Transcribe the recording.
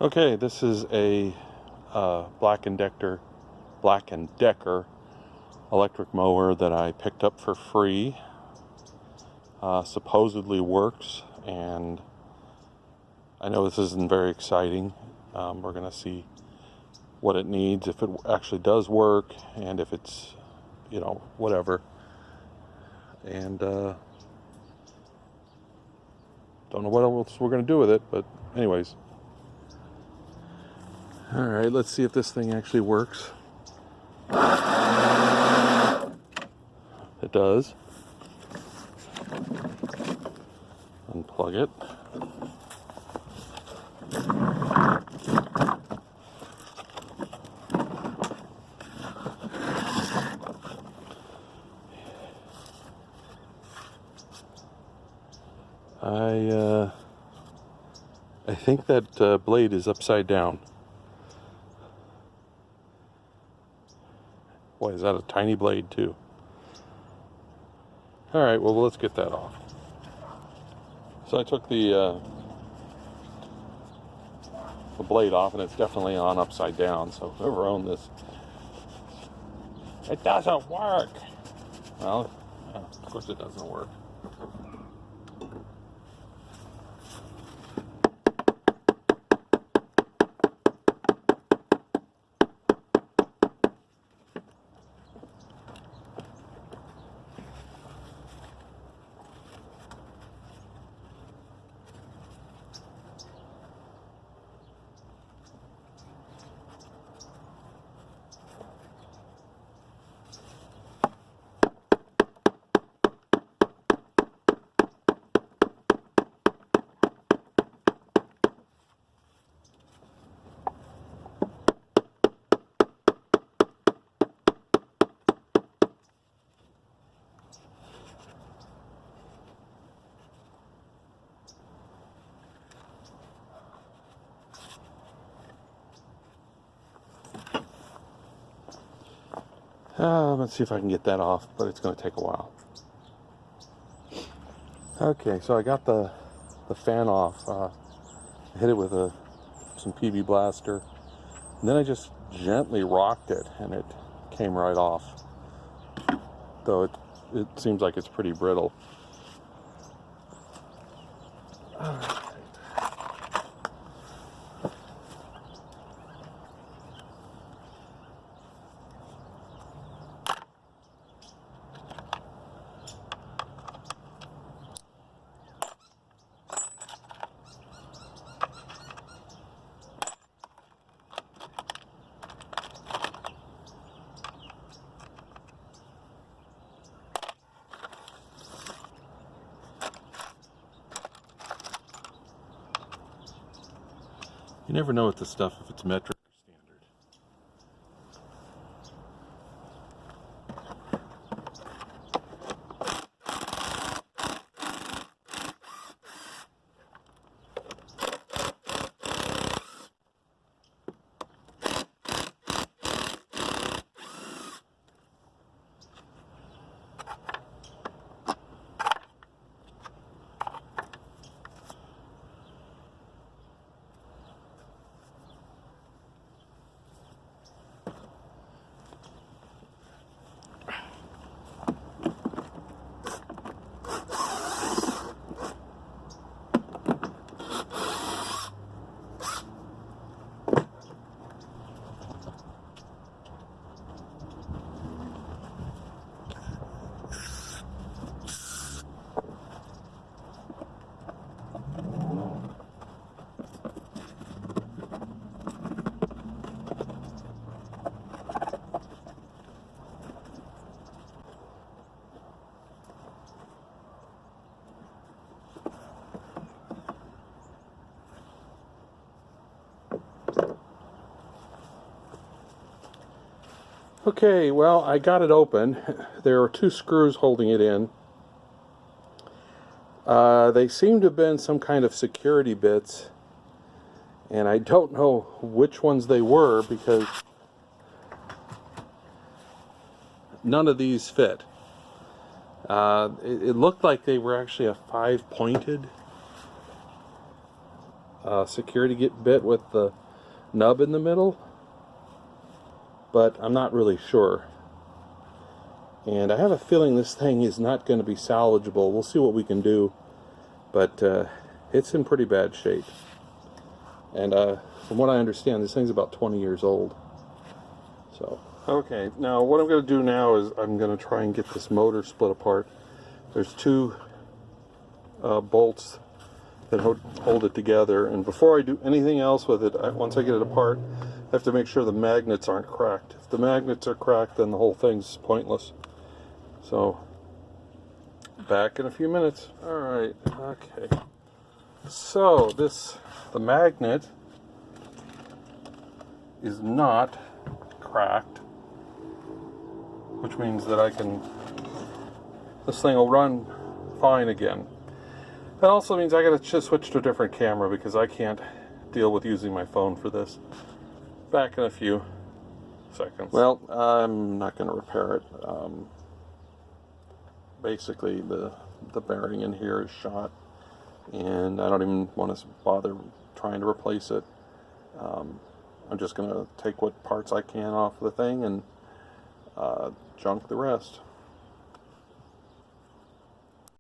Okay, this is a Black and Decker electric mower that I picked up for free. Supposedly works, and I know this isn't very exciting. We're going to see what it needs, if it actually does work, and if it's, whatever. And don't know what else we're going to do with it, but anyways. Alright, let's see if this thing actually works. It does. Unplug it. I think that blade is upside down. Boy, is that a tiny blade too. Alright, well, let's get that off. So I took the blade off, and it's definitely on upside down, so whoever owned this, it doesn't work. Well, of course it doesn't work. Let's see if I can get that off, but it's going to take a while. Okay, so I got the fan off. I hit it with some PB Blaster, and then I just gently rocked it, and it came right off. Though it seems like it's pretty brittle. You never know with this stuff if it's metric or standard. Okay, well, I got it open. There are two screws holding it in. They seem to have been some kind of security bits, and I don't know which ones they were because none of these fit. It looked like they were actually a 5-pointed security bit with the nub in the middle, but I'm not really sure. And I have a feeling this thing is not going to be salvageable. We'll see what we can do, but it's in pretty bad shape. And from what I understand, this thing's about 20 years old. So, okay, now what I'm going to do now is I'm going to try and get this motor split apart. There's two bolts that hold it together, and before I do anything else with it, once I get it apart, I have to make sure the magnets aren't cracked. If the magnets are cracked, then the whole thing's pointless. So, back in a few minutes. Alright, okay. So, the magnet is not cracked, which means that this thing will run fine again. That also means I gotta just switch to a different camera because I can't deal with using my phone for this. Back in a few seconds. Well, I'm not gonna repair it. Basically, the bearing in here is shot, and I don't even want to bother trying to replace it. I'm just gonna take what parts I can off the thing and junk the rest.